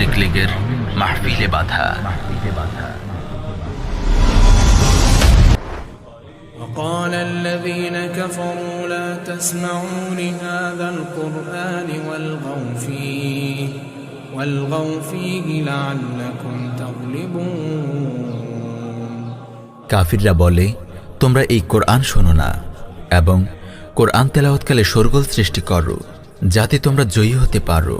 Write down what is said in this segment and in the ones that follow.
তাবলীগ লীগের মাহফিলে বাধা। وقال الذين كفروا لا تسمعوا لهذا القرآن والغوا فيه لعلكم تغلبون। কাফিররা বলে, তোমরা এই কোরআন শোনো না এবং কোরআন তেলাওয়াতকালে শোরগোল সৃষ্টি করো যাতে তোমরা জয়ী হতে পারো।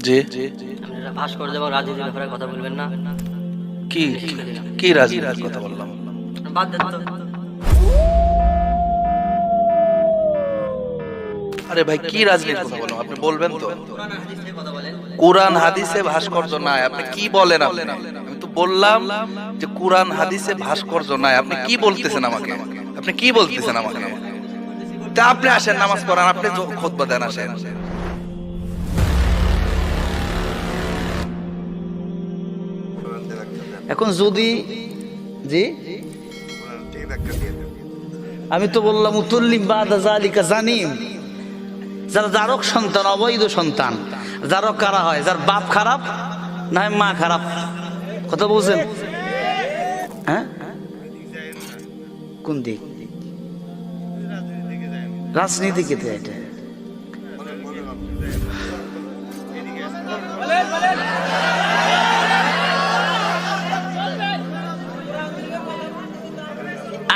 জি, আপনারা ভাস্কর্য এবং রাজনীতির ব্যাপারে কথা বলবেন না। কি কি রাজনীতির কথা বললাম? বাদ দেন তো। আরে ভাই, কি রাজনীতির কথা বললাম? আপনি বলবেন তো। কোরআন হাদিসে ভাস্কর্য নাই, আপনি কি বলেন? আমি তো বললাম যে কোরআন হাদিসে ভাস্কর্য নাই। আপনি কি বলতেছেন আমাকে? আপনি কি বলতেছেন আমাকে? তা আপনি আসেন, নামাজ পড়ান, আপনি খুতবা দেন, আসেন। এখন যদি জি আমি তো বললাম উতুল্লিম বাদা যালিকা জানিম, যারা জারক সন্তান, অবৈধ সন্তান, জারক কারা হয়? যার বাপ খারাপ না হয় মা খারাপ। কথা বলছেন? হ্যাঁ, কোন দিক? রাজনীতি কেতে এটা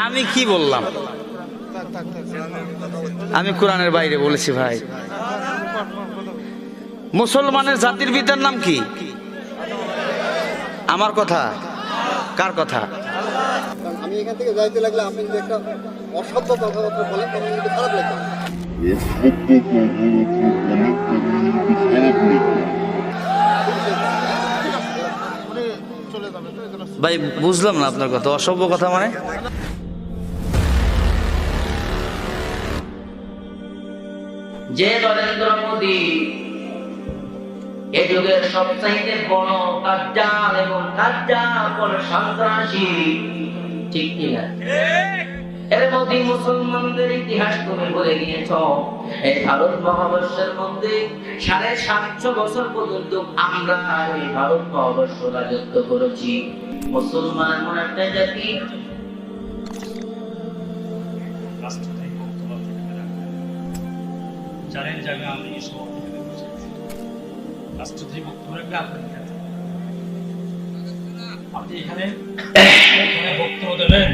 আমি কি বললাম? আমি কোরআনের বাইরে বলেছি ভাই। মুসলমানের জাতির পিতার নাম কি? আমার কথা? কার কথা? আমি এখান থেকে যাইতে লাগলে আপনি যদি একটা অসভ্য কথাবার্তা বলেন তখন কিন্তু খারাপ লাগবে। ভাই বুঝলাম না আপনার কথা। অসভ্য কথা মানে? যে নরেন্দ্র মোদী এ যুগের সবচাইতে বড় কাজ্জাল এবং কাজ্জাল সন্ত্রাসী, ঠিক কিনা? এর মধ্যে মুসলমানদের ইতিহাস তুমি বলে গিয়েছ। এই ভারত মহাবর্ষের মধ্যে 750 বছর পর্যন্ত আমরা এই ভারত মহাবর্ষ রাজত্ব করেছি। মুসলমান এমন একটা জাতি, জানেন যে আমি এই সভাপতি রাষ্ট্রপতি বক্তব্য রাখলে আপনি এখানে বক্তব্য দেবেন।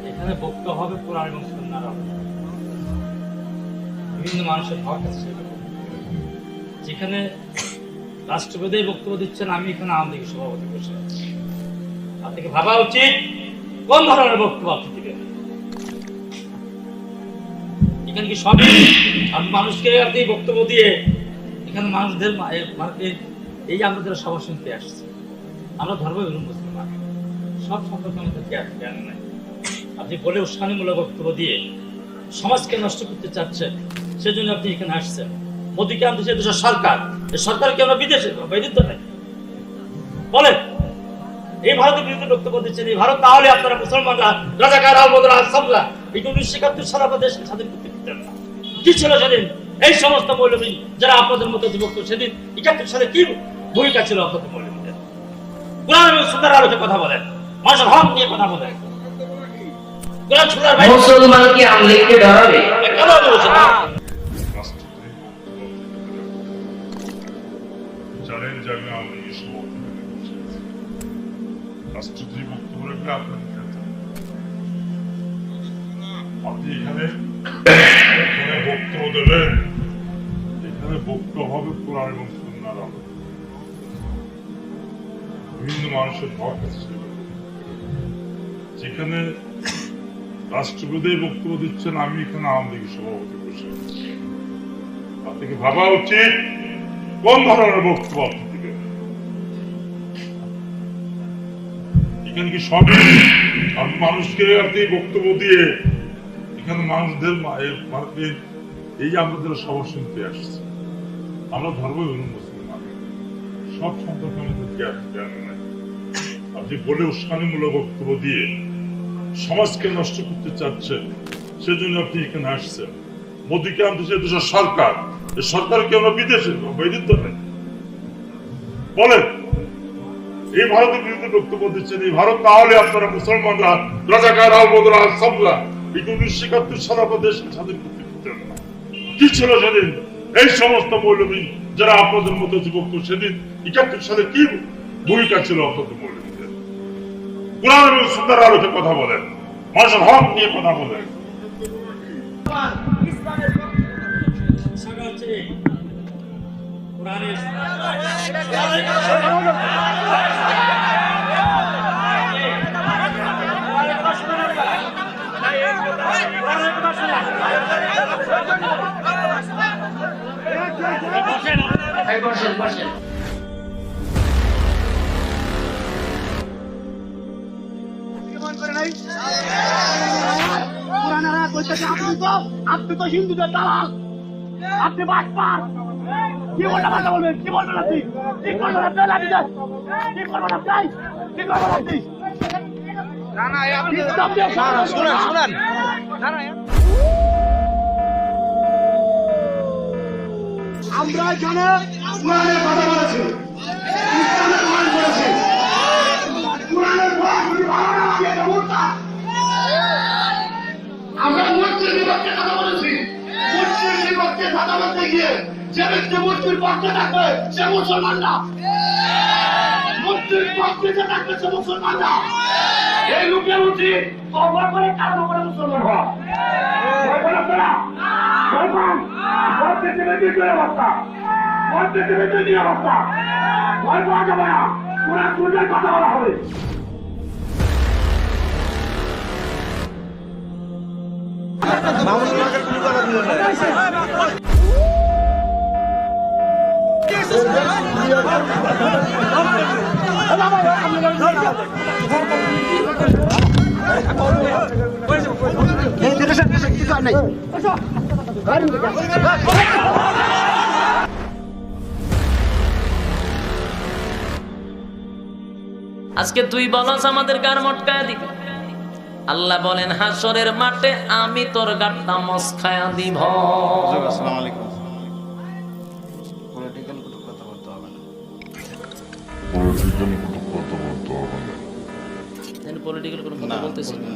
এখানে বক্তব্য হবে কোরআন এবং সুন্নাহর আলোকে। বিভিন্ন মানুষের হক আছে, যেখানে রাষ্ট্রপতি বক্তব্য দিচ্ছেন, আমি এখানে আওয়ামী লীগের সভাপতি বসে আছি। আপনাকে ভাবা উচিত কোন ধরনের বক্তব্য আপনি দিবেন। এখানে কি সবই আপনি মানুষকে আপনি বক্তব্য দিয়ে এখানে মানুষদের এই আমরা যারা সভা শুনতে আসছি, আমরা ধর্ম এবং মুসলমান, সব সম্পর্কে আমাদের জ্ঞান নাই। আপনি বলে উস্কানিমূলক বক্তব্য দিয়ে সমাজকে নষ্ট করতে চাচ্ছেন, সেজন্য আপনি এখানে আসছেন। মোদীকে আনতেছে দেশের সরকার, এই সরকারকে আমরা বিদেশে বৈধত্ব নেই বলেন। এই ভারতের বিরুদ্ধে বক্তব্য দিচ্ছেন। এই ভারত না হলে আপনারা মুসলমানরা রাজাকার আলবদরা সাবলা এই 1971 সালে আপনাদের দেশ স্বাধীন করতে পারতেন না। কি ছিল সেদিন এই সমস্ত মৌলবী যারা আপনাদের মতো যুবক? সেদিন 71 সালে কি ভূমিকা ছিল আপনাদের মৌলবীদের? কোরআন এবং সুন্নাহর আলোকে কথা বলেন, মানুষের হক নিয়ে কথা বলেন। কোরআন সুন্নাহর বাইরে মুসলমান কি আওয়ামী লীগকে ডরাবে? কেন বলছেন? জানেন যে আমি আওয়ামী লীগের সভাপতি রাষ্ট্রপতি বক্তব্য রাখলে আপনি এখানে বক্তব্য দেবেন। এখানে বক্তব্য হবে কোরআন এবং সুন্নাহর আলোকে। বিভিন্ন মানুষের হক আছে, যেখানে রাষ্ট্রপতি বক্তব্য দিচ্ছেন, আমি এখানে আওয়ামী লীগের সভাপতি বসে আছি। আপনাকে ভাবা উচিত কোন ধরনের বক্তব্য আপনি দিবেন। এখানে কি সবই আপনি মানুষকে আপনি বক্তব্য দিয়ে এখানে মানুষদের এই আমরা যারা সভা শুনতে আসছি, আমরা ধর্ম এবং মুসলমান, সব সম্পর্কে আমাদের জ্ঞান নাই। আপনি বলে উস্কানিমূলক বক্তব্য দিয়ে সমাজকে নষ্ট করতে চাচ্ছেন, সেজন্য আপনি এখানে আসছেন। মোদীকে আনতেছে দেশের সরকার, এই সরকারকে আমরা বিদেশে বৈদিত্ব নেই বলেন। এই ভারতের বিরুদ্ধে বক্তব্য দিচ্ছেন, এই ভারত না হলে আপনারা মুসলমানরা রাজাকার আলবদরা সবরা এই 1971 সালে আপনার দেশকে স্বাধীন করতে দিতেন না। কি ছিল সেদিন? এই সমস্ত মৌলবী যারা আপনাদের মতো যুবক, সেদিন 71 সালে কি ভূমিকা ছিল আপনাদের মৌলবীদের? কোরআন এবং সুন্নাহর আলোকে কথা বলেন, মানুষের হক নিয়ে কথা বলেন। বসেন বসেন। আপনি তো হিন্দুদের দালাল, আপনি বাটপার। কি বলবেন কথা বলবেন? কি বলবেন আপনি? কি করবেন আপনি? কি করবেন আপনি? কি করবেন আপনি? শুনেন আমরা এখানে কোরআনের কথা বলেছি, ইসলামের মান করেছি। কোরআনের কথা যদি ভালো না লাগে এটা মুরতাদ। আমরা মূর্তির বিপক্ষে কথা বলেছি। মূর্তির বিপক্ষে কথা বলতে গিয়ে যে ব্যক্তি মূর্তির পক্ষে থাকবে সে মুসলমান না, মূর্তির পক্ষে যে থাকবে সে মুসলমান না। এই লোকের উচিত তওবা করে কারণ করে মুসলমান হওয়া। ভয় পান আপনারা? ভয় পান? ভয় পেতে পেতে কি অবস্থা? ভয় পেতে পেতে কি অবস্থা? ভয় পাওয়া যাবে না। কোরআন সুন্নাহর কথা বলা হবে। আজকে তুই বলস আমাদের গার মটকায়া দিবি। আল্লাহ বলেন হাসরের মাঠে আমি তোর গাটটা মস্কায়া দিব। আসসালামু আলাইকুম। পলিটিক্যাল কোনো কথা বলতে হবে না। পলিটিক্যাল কোনো কথা বলতেছি না,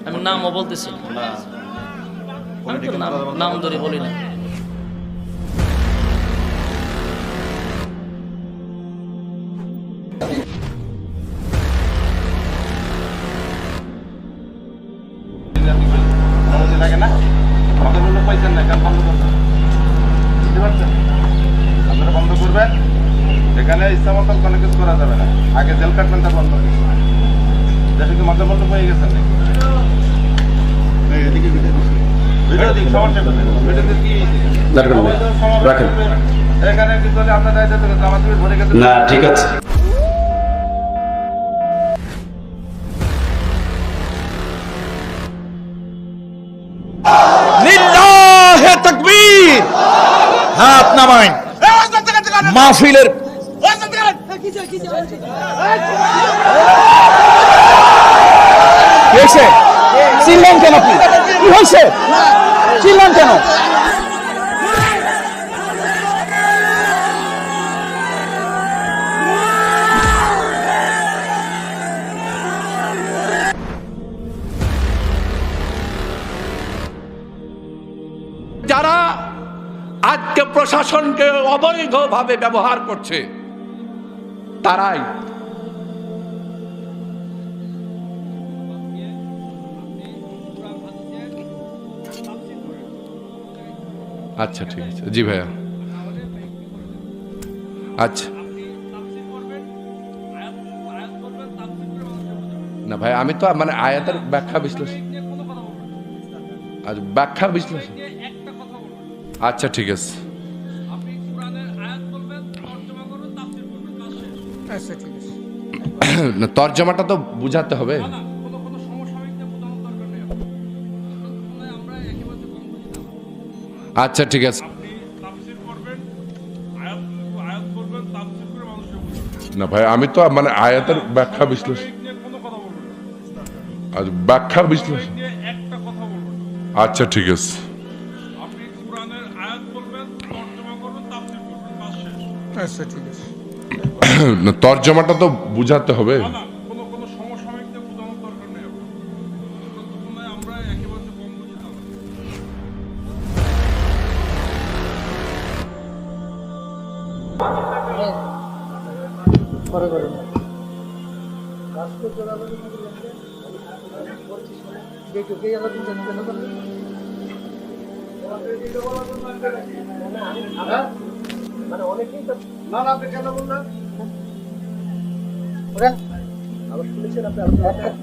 আমি নামও বলতেছি না, আমি তো নাম ধরে বলি না। আপনারা বন্ধ করবেন, এখানে ইচ্ছা মতো কোনো কিছু করা যাবে না। আগে জেল কাটবেন, তা বন্ধ করবেন। দেশে কি মাথা বন্ধ হয়ে গেছেন নাকি? ভিডিও দিন, সমস্যা করবেন। ভিডিও দিয়ে কি রাখেন এখানে কিন্তু আপনার দায়িত্ব আমাদের ভরে গেছে না। ঠিক আছে। হাত নামায় মাহফিলের চিনলেন কেন? আপনি কি হয়েছে? চিনলেন কেন? যারা আজকে প্রশাসনকে অবৈধভাবে ব্যবহার করছে তারাই। আচ্ছা ঠিক আছে, জি ভাইয়া। আচ্ছা না ভাই, আমি তো মানে আয়াতের ব্যাখ্যা বিশ্লেষণ, ব্যাখ্যা বিশ্লেষণ। আচ্ছা ঠিক আছে। তর্জমাটা তো বুঝাতে হবে। আচ্ছা ঠিক আছে। না ভাই, আমি তো মানে আয়াতের ব্যাখ্যা বিশ্লেষণ, ব্যাখ্যা বিশ্লেষণ। আচ্ছা ঠিক আছে। আচ্ছা ঠিক আছে। না, তর্জমাটা তো বুঝাতে হবে।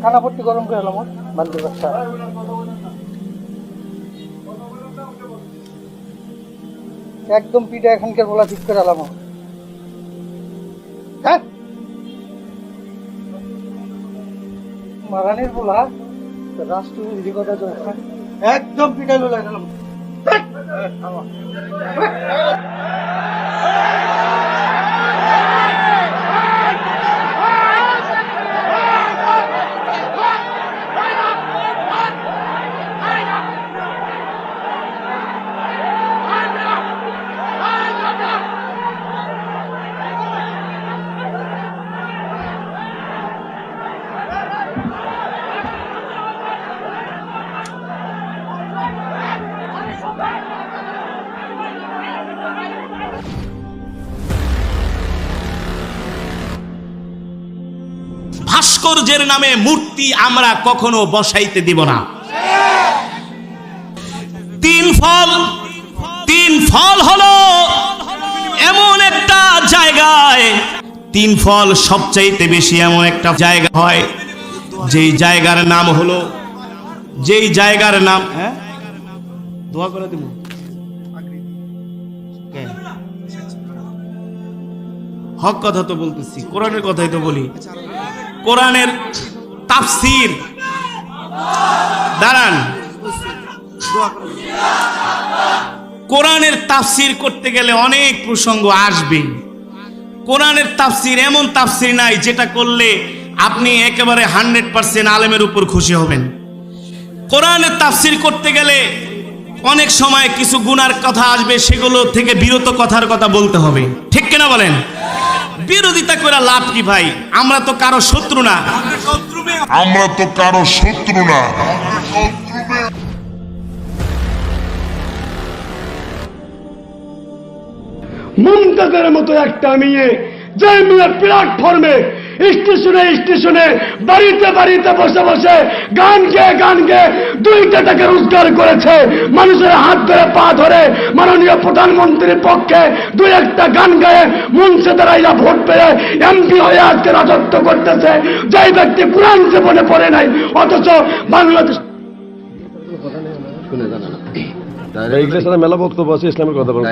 খানাপট্টি গরম করে এলাম বান্ধব বাচ্চা একদম পিঠা এখানকার বলা ঠিক করে এলাম। হ্যাঁ মারানির বলা রাষ্ট্রবিধি কথা একদম পিঠা লোলা গেলাম। ভাস্কর্যের নামে মূর্তি আমরা কখনো বসাইতে দিব না। তিন ফল হলো এমন একটা জায়গায়, তিন ফল সবচাইতে বেশি এমন একটা জায়গা হয় যেই জায়গার নাম হলো, যেই জায়গার নাম দোয়া করে দিব হক কথা তো বলতেছি, কোরআনের কথাই তো বলি। কোরআনের তাফসীর দাঁড়ান, কোরআনের তাফসীর করতে গেলে অনেক প্রসঙ্গ আসবে। কোরআনের তাফসীর এমন তাফসীর নাই যেটা করলে আপনি একেবারে 100% আলেমের উপর খুশি হবেন। কোরআনের তাফসীর করতে গেলে অনেক সময় কিছু গুনার কথা আসবে, সেগুলো থেকে বিরত কথার কথা বলতে হবে, ঠিক কিনা বলেন? বিরোধিতা করে লাভ কি ভাই? আমরা তো কারো শত্রু না, মুমতাজের মতো একটা মেয়ে যে মেয়ের প্ল্যাটফর্মে স্টেশনে বাড়িতে বসে গান গেয়ে 2 টাকা রোজগার করেছে, মানুষের হাত ধরে পা ধরে মাননীয় প্রধানমন্ত্রীর পক্ষে 2-1টা গান গায়ে মঞ্চে দাঁড়াইয়া ভোট পেয়ে এমপি হয়ে আজকে রাজত্ব করতেছে, যে ব্যক্তি কোরআন জীবনে পড়ে নাই, অথচ বাংলাদেশ মেলা বক্তব্য আছে, ইসলামের কথা বলেন।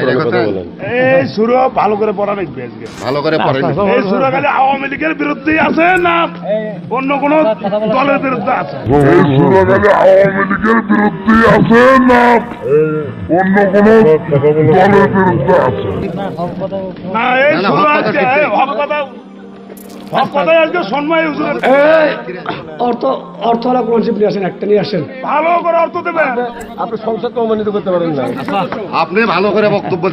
এই সুর ভালো করে পড়া লাগবে, ভালো করে পড়েন। এই সুর খালি আওয়ামী লীগের বিরুদ্ধে আছে না অন্য কোন দলের বিরুদ্ধে আছে? এই সুর খালি আওয়ামী লীগের বিরুদ্ধে আছে না অন্য কোন দলের বিরুদ্ধে আছে? না, এই সুর আজকে হক কথা অর্থওয়ালা কোন চিপ নিয়ে আসেন, একটা নিয়ে আসেন, ভালো করে অর্থ দেবেন। আপনি সংসদকে অমানিত করতে পারেন না, আপনি ভালো করে বক্তব্য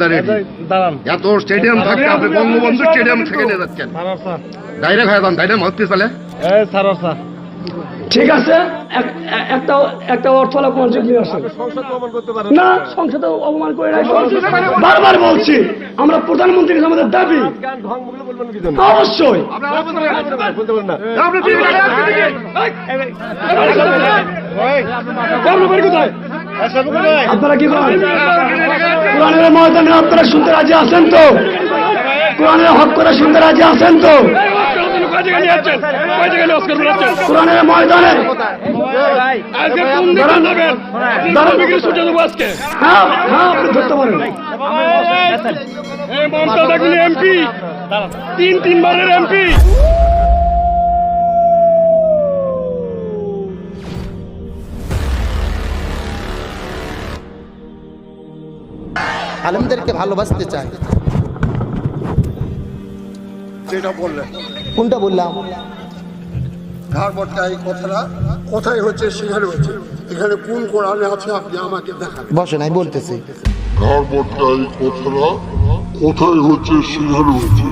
দাঁড়ান। এত স্টেডিয়াম থাকে, আপনি বঙ্গবন্ধু স্টেডিয়াম থেকে নিয়ে যাচ্ছেন, ডাইরেক্ট হয়ে যান, ডাইরেক্ট মহত্তি চলে। ঠিক আছে, একটা অর্থওয়ালা কোন চিপ নিয়ে আসেন। না, সংসদে অপমান করে নাই, বারবার বলছি আমরা প্রধানমন্ত্রীর কাছে আমাদের দাবি। অবশ্যই আপনারা কি করেন? কোরআনের ময়দানে আপনারা শুনতে রাজি আছেন তো? কোরআনের হক করে শুনতে রাজি আছেন তো? কোরআনের ময়দানে আপনি ধরতে পারেন। এমপি 3 বারের এমপি। আলেমদেরকে ভালোবাসতে চাই। যেটা বললেন, কোনটা বললাম? ঘাড় বটকা এই কথাটা কোথায় হচ্ছে সেখানে হচ্ছে, এখানে কোন কোরআনে আছে আপনি আমাকে দেখান। বসেন, আমি বলতেছি। ঘর বটকাই কথাটা কোথায় হচ্ছে সেখানে হচ্ছে,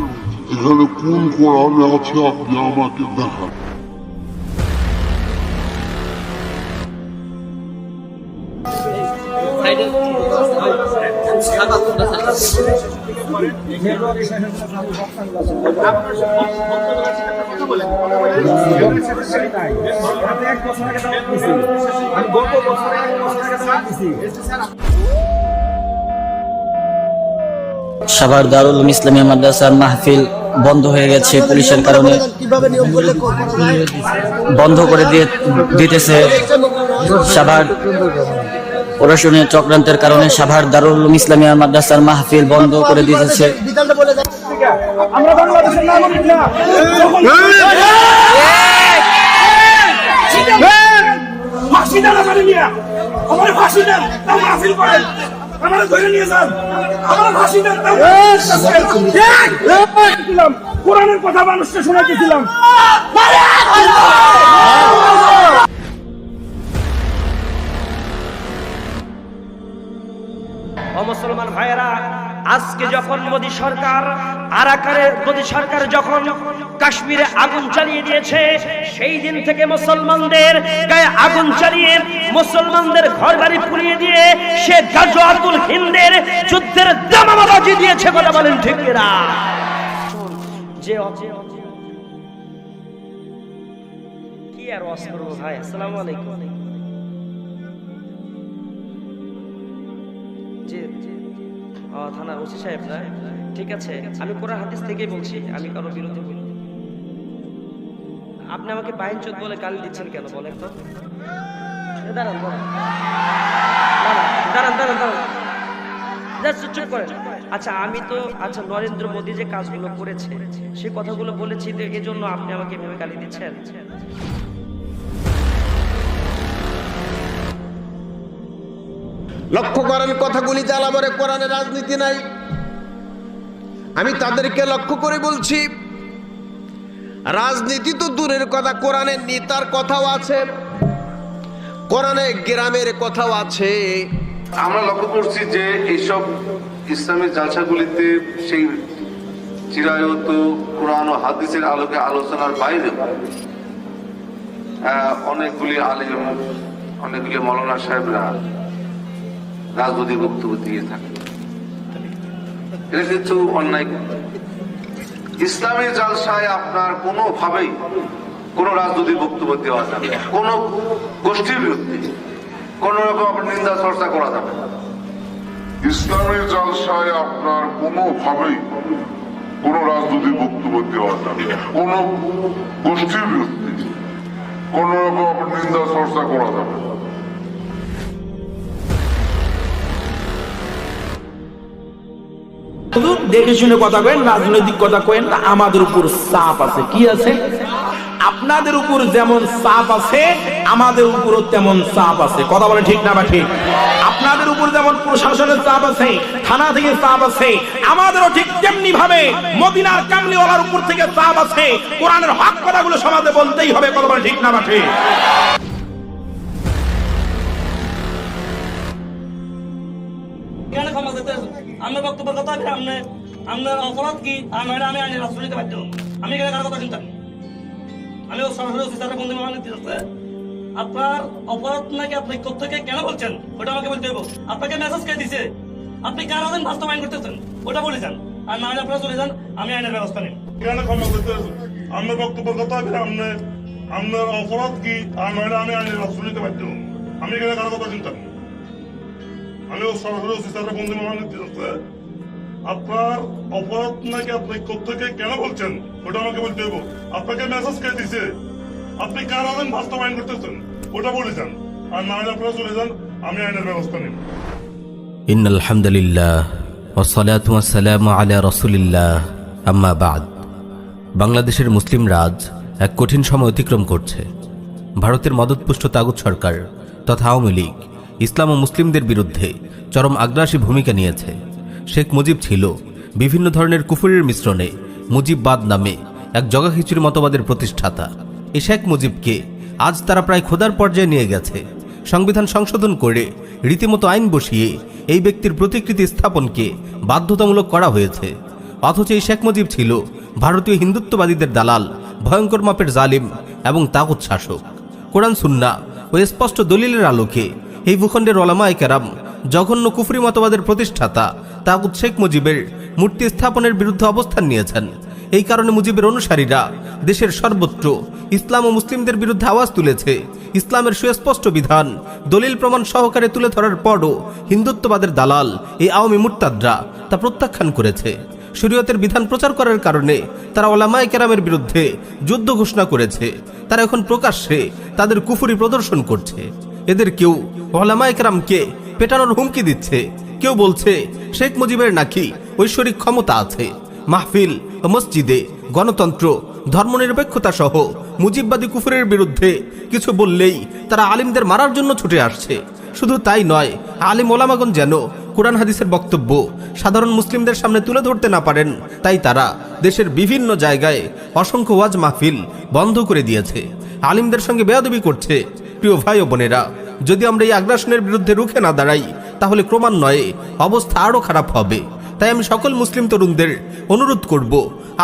এখানে কোন কোরআনে আছে আপনি আমাকে দেখান। সাভার দারুল উলুম ইসলামিয়া মাদ্রাসার মাহফিল বন্ধ হয়ে গেছে পুলিশের কারণে, বন্ধ করে দিতেছে সাভার প্রশাসনের চক্রান্তের কারণে। সাভার দারুল উলুম ইসলামিয়া মাদ্রাসার মাহফিল বন্ধ করে দিতেছে। আমরা বাংলাদেশের নাগরিক না। ফাঁসি দেন আমারে নিয়ে, আমার ফাঁসি দেন, তাও মাহফিল করেন, আমার ধরে নিয়ে যান, আমার ফাঁসি দেন, তাও কোরআনের কথা মানুষকে শোনাতেছিলাম। মুসলমান ভাইয়েরা, আজকে যখন মোদী সরকার আরাকানের মোদী সরকার যখন কাশ্মীরে আগুন জ্বালিয়ে দিয়েছে, সেই দিন থেকে মুসলমানদের গায়ে আগুন জ্বালিয়ে মুসলমানদের ঘরবাড়ি পুড়িয়ে দিয়ে সে গাজওয়াতুল হিন্দের যুদ্ধের দামামাবাজি দিয়েছে। কথা বলেন ঠিক কিনা? যে কি আর ওয়াজ করব ভাই। আসসালামু আলাইকুম। জি থানার ওসি সাহেব না? ঠিক আছে, আমি কোরআন হাদিস থেকেই বলছি, আমি কারো বিরুদ্ধে বলি। আপনি আমাকে বাইনচোদ বলে গালি দিচ্ছেন কেন বলেন তো? দাঁড়ান দাঁড়ান দাঁড়ান দাঁড়ান, চুপ করেন। আচ্ছা আমি তো নরেন্দ্র মোদী যে কাজগুলো করেছে সে কথাগুলো বলেছি, তো এজন্য আপনি আমাকে এভাবে গালি দিচ্ছেন? লক্ষ্য করেন কথাগুলি জ্বালামরে কোরআনে রাজনীতি নাই। আমি তাদেরকে লক্ষ্য করে বলছি, রাজনীতি তো দূরের কথা, কোরআনের নেতার কথাও আছে, কোরআনে গ্রামের কথাও আছে। আমরা লক্ষ্য করছি যে এইসব ইসলামী জালসাগুলিতে সেই চিরায়ত কোরআন ও হাদিসের আলোকে আলোচনার বাইরে অনেকগুলি আলেম, অনেকগুলি মৌলানা সাহেবরা রাজনৈতিক বক্তব্য দিয়ে থাকে। এটা কিন্তু অন্যায়। ইসলামী জালসায় আপনার কোনোভাবেই কোন রাজনৈতিক বক্তব্য দেওয়া যাবে না, কোন গোষ্ঠীর বিরুদ্ধে কোন রকম আপনার নিন্দা চর্চা করা যাবে না। ইসলামী জালসায় আপনার কোনোভাবেই কোন রাজনৈতিক বক্তব্য দেওয়া যাবে না, কোন গোষ্ঠীর বিরুদ্ধে কোন রকম আপনার নিন্দা চর্চা করা যাবে না। দেখে শুনে কথা কেন, রাজনৈতিক কথা কেন। আমাদের উপর চাপ আছে। কি আছে? আপনাদের উপর যেমন চাপ আছে আমাদের উপরও তেমন চাপ আছে। কথা বলে ঠিক না বা ঠিক? আপনাদের উপর যেমন প্রশাসনের চাপ আছে, থানা থেকে চাপ আছে, আমাদেরও ঠিক তেমনি ভাবে মদিনার কামলিওয়ালার উপর থেকে চাপ আছে। কোরআনের হক কথাগুলো সমাজে বলতেই হবে। কথা বলে ঠিক না বা ঠিক? আমার বক্তব্যের কথা আপনার অপরাধ কি? আমি আইনের রাস্তা নিতে পারতাম। আমি এখানে কারো কথা চিন্তা, আমি আপনার অপরাধ নাকি আপনি কোথেকে কেন বলছেন ওটা আমাকে বলতে হবে। আপনাকে মেসেজ কে দিছে? আপনি কার আইন বাস্তবায়ন করতেছেন ওটা বলে যান, আর না হলে আপনারা চলে যান, আমি আইনের ব্যবস্থা নেই। কেন ক্ষমা করতে আমার বক্তব্যের কথা আপনার অপরাধ কি? আমি আইনের রাস্তা নিতে পারতাম। আমি এখানে কারো কথা চিন্তা, আমি সরাসরি বন্ধু দিতে। আপনার অপরাধ নাকি আপনি কোথেকে কেন বলছেন ওটা আমাকে বলতে হবে। আপনাকে মেসেজ কে দিছে? আপনি কার আইন বাস্তবায়ন করতেছেন ওটা বলে যান, আর না হলে আপনারা চলে যান, আমি আইনের ব্যবস্থা নেব। ইন্নাল হামদুলিল্লাহ ওয়াসসালাতু ওয়াসসালামু আলা রাসূলিল্লাহ, আম্মা বাদ। বাংলাদেশের মুসলিম রাজ এক কঠিন সময় অতিক্রম করছে। ভারতের মদতপুষ্ট তাগুত সরকার তথা আওয়ামী লীগ ইসলাম ও মুসলিমদের বিরুদ্ধে চরম আগ্রাসী ভূমিকা নিয়েছে। শেখ মুজিব ছিল বিভিন্ন ধরনের কুফরের মিশ্রণে মুজিববাদ নামে এক জগাখিচুড়ি মতবাদের প্রতিষ্ঠাতা। এই শেখ মুজিবকে আজ তারা প্রায় খোদার পর্যায়ে নিয়ে গেছে। সংবিধান সংশোধন করে রীতিমতো আইন বসিয়ে এই ব্যক্তির প্রতিকৃতি স্থাপনকে বাধ্যতামূলক করা হয়েছে। অথচ এই শেখ মুজিব ছিল ভারতীয় হিন্দুত্ববাদীদের দালাল, ভয়ঙ্কর মাপের জালিম এবং তাগুত শাসক। কোরআন সুন্নাহ ও স্পষ্ট দলিলের আলোকে এই ভূখণ্ডের ওলামায়ে কেরাম জঘন্য কুফরি মতবাদের প্রতিষ্ঠাতা তাগুত শেখ মুজিবের মূর্তি স্থাপনের বিরুদ্ধে অবস্থান নিয়েছেন। এই কারণে মুজিবের অনুসারীরা দেশের সর্বত্র ইসলাম ও মুসলিমদের বিরুদ্ধে আওয়াজ তুলেছে। ইসলামের সুস্পষ্ট বিধান দলিল প্রমাণ সহকারে তুলে ধরার পরও হিন্দুত্ববাদের দালাল এই আওয়ামী মুরতাদরা তা প্রত্যাখ্যান করেছে। শরীয়তের বিধান প্রচার করার কারণে তারা ওলামায়ে কেরামের বিরুদ্ধে যুদ্ধ ঘোষণা করেছে। তারা এখন প্রকাশ্যে তাদের কুফরি প্রদর্শন করছে। এদের কেউ ওলামায়ে কেরামকে পেটানোর হুমকি দিচ্ছে, কেউ বলছে শেখ মুজিবের নাকি ঐশ্বরিক ক্ষমতা আছে। মাহফিল ও মসজিদে গণতন্ত্র, ধর্মনিরপেক্ষতা সহ মুজিববাদী কুফরের বিরুদ্ধে কিছু বললেই তারা আলিমদের মারার জন্য ছুটে আসছে। শুধু তাই নয়, আলিম ওলামাগণ যেন কোরআন হাদিসের বক্তব্য সাধারণ মুসলিমদের সামনে তুলে ধরতে না পারেন, তাই তারা দেশের বিভিন্ন জায়গায় অসংখ্য ওয়াজ মাহফিল বন্ধ করে দিয়েছে, আলিমদের সঙ্গে বেয়াদবি করছে। প্রিয় ভাই ও বোনেরা, যদি আমরা এই আগ্রাসনের বিরুদ্ধে রুখে না দাঁড়াই তাহলে ক্রমান্বয়ে অবস্থা আরও খারাপ হবে। তাই আমি সকল মুসলিম তরুণদের অনুরোধ করব,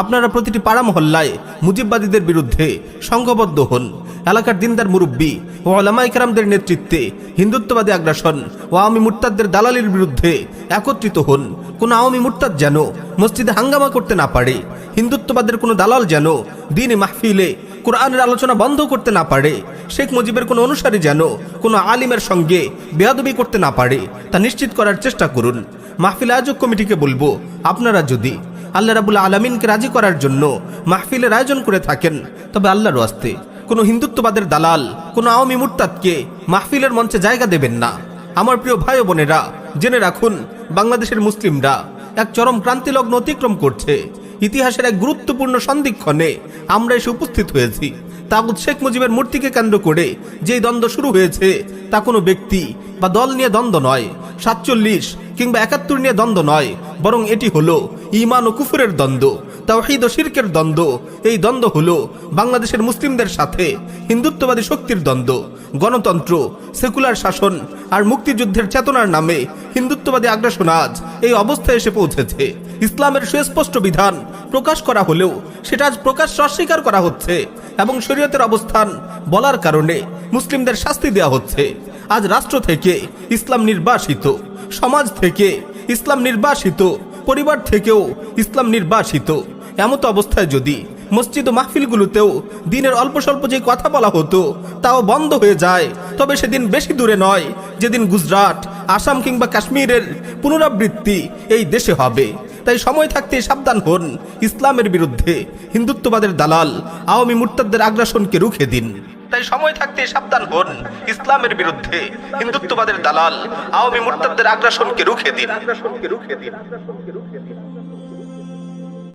আপনারা প্রতিটি পাড়া মহল্লায় মুজিববাদীদের বিরুদ্ধে সংঘবদ্ধ হন। এলাকার দিনদার মুরব্বী ও ওলামায়ে কেরামদের নেতৃত্বে হিন্দুত্ববাদী আগ্রাসন ও আওয়ামী মুরতাদদের দালালির বিরুদ্ধে একত্রিত হন। কোনো আওয়ামী মুরতাদ যেন মসজিদে হাঙ্গামা করতে না পারে, হিন্দুত্ববাদের কোনো দালাল যেন দ্বীনি মাহফিলে কোরআনের আলোচনা বন্ধ করতে না পারে, শেখ মুজিবের কোনো অনুসারী যেন কোনো আলিমের সঙ্গে বেয়াদবি করতে না পারে, তা নিশ্চিত করার চেষ্টা করুন। মাহফিল আয়োজক কমিটিকে বলবো, আপনারা যদি আল্লাহ রাব্বুল আলামিনকে রাজি করার জন্য মাহফিলের আয়োজন করে থাকেন তবে আল্লাহর ওয়াস্তে কোনো হিন্দুত্ববাদের দালাল, কোনো আওয়ামী মুরতাদকে মাহফিলের মঞ্চে জায়গা দেবেন না। আমার প্রিয় ভাই ও বোনেরা, জেনে রাখুন, বাংলাদেশের মুসলিমরা এক চরম ক্রান্তিলগ্ন অতিক্রম করছে। ইতিহাসের এক গুরুত্বপূর্ণ সন্ধিক্ষণে আমরা এসে উপস্থিত হয়েছি। তাগুত শেখ মুজিবের মূর্তিকে কেন্দ্র করে যেই দ্বন্দ্ব শুরু হয়েছে তা কোনো ব্যক্তি বা দল নিয়ে দ্বন্দ্ব নয়, 47 কিংবা 71 নিয়ে দ্বন্দ্ব নয়, বরং এটি হলো ঈমান ও কুফরের দ্বন্দ্ব, তাওহীদ ও শিরকের দ্বন্দ্ব। এই দ্বন্দ্ব হলো বাংলাদেশের মুসলিমদের সাথে হিন্দুত্ববাদী শক্তির দ্বন্দ্ব। গণতন্ত্র, সেকুলার শাসন আর মুক্তিযুদ্ধের চেতনার নামে হিন্দুত্ববাদী আগ্রাসন আজ এই অবস্থায় এসে পৌঁছেছে। ইসলামের সুস্পষ্ট বিধান প্রকাশ করা হলেও সেটা আজ প্রকাশ্য অস্বীকার করা হচ্ছে এবং শরীয়তের অবস্থান বলার কারণে মুসলিমদের শাস্তি দেওয়া হচ্ছে। আজ রাষ্ট্র থেকে ইসলাম নির্বাসিত, সমাজ থেকে ইসলাম নির্বাসিত, পরিবার থেকেও ইসলাম নির্বাসিত। এমত অবস্থায় যদি মসজিদ ও মাহফিলগুলোতেও দিনের অল্প স্বল্প যে কথা বলা হতো তাও বন্ধ হয়ে যায়, তবে সেদিন বেশি দূরে নয় যেদিন গুজরাট, আসাম কিংবা কাশ্মীরের পুনরাবৃত্তি এই দেশে হবে। তাই সময় থাকতে সাবধান হন, ইসলামের বিরুদ্ধে হিন্দুত্ববাদের দালাল আওয়ামী মুরতাদদের আগ্রাসনকে রুখে দিন। তাই সময় থাকতে সাবধান হন, ইসলামের বিরুদ্ধে হিন্দুত্ববাদের দালাল আওয়ামী মুরতাদদের আগ্রাসনকে রুখে দিন।